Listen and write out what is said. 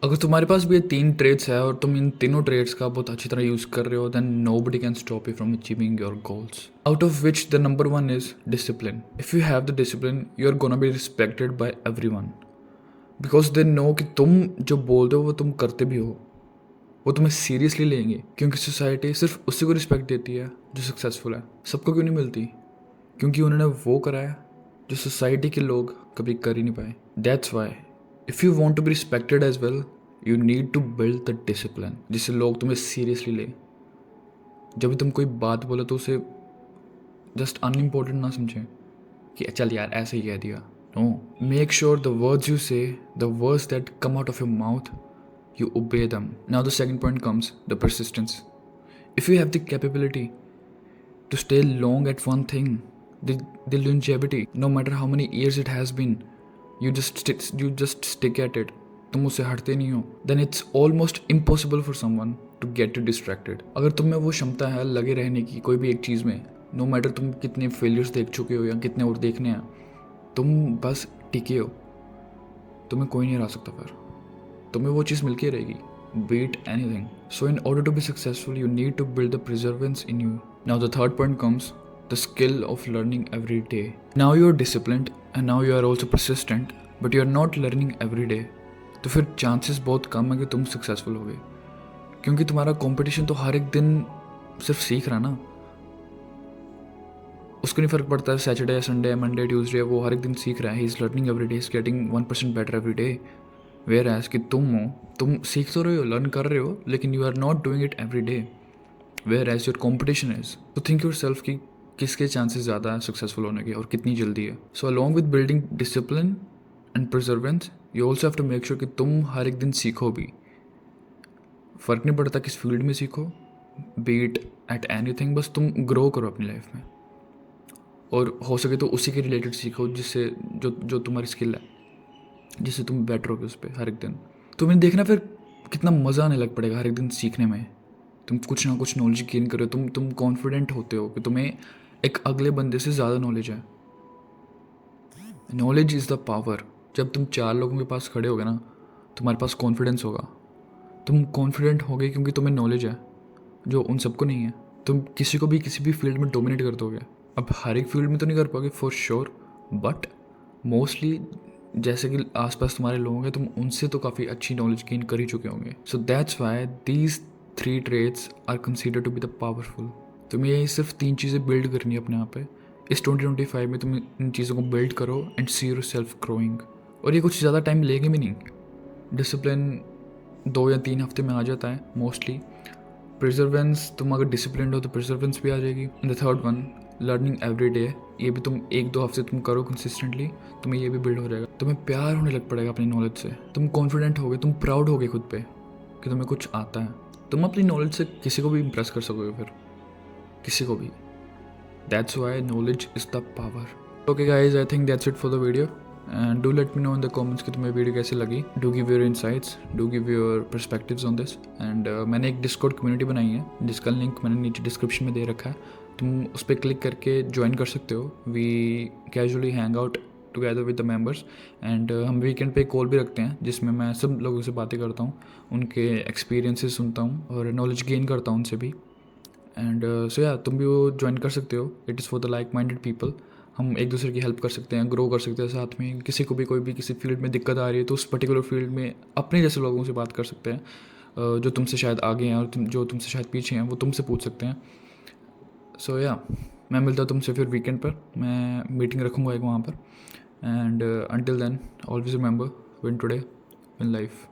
अगर तुम्हारे पास भी ये 3 ट्रेड्स है और तुम इन तीनों ट्रेड्स का बहुत अच्छी तरह यूज़ कर रहे हो, then nobody can stop you from achieving your goals, out of which the number one is discipline. If you have the discipline, you are gonna be respected by everyone, because they know कि तुम जो बोल रहे हो वो तुम करते भी हो. वो तुम्हें सीरियसली लेंगे, क्योंकि सोसाइटी सिर्फ उसी को रिस्पेक्ट देती है जो सक्सेसफुल है. सबको क्यों नहीं मिलती? क्योंकि उन्होंने वो करा है जो सोसाइटी के लोग कभी कर ही नहीं पाए. That's why if you want to be respected as well, you need to build the discipline, जिससे लोग तुम्हें सीरियसली लें. जब भी तुम कोई बात बोले तो उसे जस्ट अनइम्पोर्टेंट ना समझें कि चल यार ऐसे ही कह दिया. No, make sure the words you say, the words that come out of your mouth, you obey them. Now the second point comes, the persistence. If you have the capability to stay long at one thing, the longevity, no matter how many years it has been, you just stick at it, तुम उससे हटते नहीं हो, then it's almost impossible for someone to get you distracted. अगर तुम में वो क्षमता है लगे रहने की कोई भी एक चीज़ में, no matter तुम कितने फेलियर्स देख चुके हो या कितने और देखने हैं, तुम बस टिके हो, तुम्हें कोई नहीं हरा सकता. फिर तुम्हें वो चीज़ मिलके रहेगी, beat anything. So in order to be successful, you need to build the perseverance in you. Now the third point comes, the skill of learning every day. Now you are disciplined and now you are also persistent, but you are not learning every day. तो फिर chances बहुत कम है कि तुम successful होगे, क्योंकि तुम्हारा competition तो हर एक दिन सिर्फ सीख रहा ना. उसको नहीं फ़र्क पड़ता है सैटरडे संडे मंडे ट्यूसडे, वो हर एक दिन सीख रहा है. He is learning every day, is getting 1% better every day. Whereas कि तुम सीख तो रहे हो, लर्न कर रहे हो, लेकिन you are not doing it every day. Whereas your competition is. तो थिंक योर सेल्फ कि किसके चांसेस ज़्यादा है सक्सेसफुल होने के और कितनी जल्दी है. So along with building discipline and perseverance, you also have to make sure कि तुम हर एक दिन सीखो भी. फ़र्क नहीं पड़ता किस फील्ड में सीखो, बीट एट एनी थिंग, बस तुम ग्रो करो अपनी लाइफ में. और हो सके तो उसी के रिलेटेड सीखो जिससे जो तुम्हारी स्किल है, जिससे तुम बेटर होगे उस पर हर एक दिन. तुम्हें देखना फिर कितना मज़ा आने लग पड़ेगा हर एक दिन सीखने में. तुम कुछ ना कुछ नॉलेज गेन करो, तुम कॉन्फिडेंट होते हो कि तुम्हें एक अगले बंदे से ज़्यादा नॉलेज है. Knowledge is the power. जब तुम 4 लोगों के पास खड़े होगे ना, तुम्हारे पास कॉन्फिडेंस होगा. तुम कॉन्फिडेंट होगे क्योंकि तुम्हें नॉलेज है जो उन सबको नहीं है. तुम किसी को भी किसी भी फील्ड में डोमिनेट कर दोगे. अब हर एक फील्ड में तो नहीं कर पाओगे फॉर श्योर, बट मोस्टली जैसे कि आसपास तुम्हारे लोग हैं, तुम उनसे तो काफ़ी अच्छी नॉलेज गेन कर ही चुके होंगे. So that's why these 3 traits are consider to be the powerful. तुम्हें ये सिर्फ 3 चीज़ें बिल्ड करनी है अपने आप पे. इस 2025 में तुम इन चीज़ों को बिल्ड करो and see your self growing. और ये कुछ ज़्यादा टाइम लेंगे भी नहीं. डिसिप्लिन 2 या 3 हफ्ते में आ जाता है मोस्टली. प्रिजर्वेंस, तुम अगर डिसिप्लिन हो तो प्रिजर्वेंस भी आ जाएगी. And the third one, learning every day, ये भी तुम 1-2 हफ्ते तुम करो कंसिस्टेंटली, तुम्हें ये भी बिल्ड हो जाएगा. तुम्हें प्यार होने लग पड़ेगा अपनी नॉलेज से. तुम कॉन्फिडेंट होगे, तुम प्राउड होगे खुद पे कि तुम्हें कुछ आता है. तुम अपनी नॉलेज से किसी को भी इम्प्रेस कर सकोगे, फिर किसी को भी. That's why knowledge is the power. Okay guys, I think that's it for the video. And do let me know in the comments कि तुम्हें वीडियो कैसे लगी. Do give your insights, do give your perspectives on this. And मैंने एक Discord community बनाई है जिसका link मैंने नीचे डिस्क्रिप्शन में दे रखा है. तुम उस पर क्लिक करके ज्वाइन कर सकते हो. We casually hang out together with the members. And हम वीकेंड पे कॉल भी रखते हैं जिसमें मैं सब लोगों से बातें करता हूँ, उनके एक्सपीरियंसेस सुनता हूँ और नॉलेज गेन करता हूँ उनसे भी. एंड सो या तुम भी वो ज्वाइन कर सकते हो. It is for the like minded people. हम एक दूसरे की हेल्प कर सकते हैं, ग्रो कर सकते हैं साथ में. किसी को भी कोई भी किसी फील्ड में दिक्कत आ रही है तो उस पर्टिकुलर फील्ड में अपने जैसे लोगों से बात कर सकते हैं, जो तुमसे शायद आगे हैं और जो तुमसे शायद पीछे हैं, वो तुमसे पूछ सकते हैं. सो या मैं मिलता हूँ तुमसे फिर वीकेंड पर. मैं मीटिंग रखूँगा एक वहाँ पर. And until then always remember, win today win life.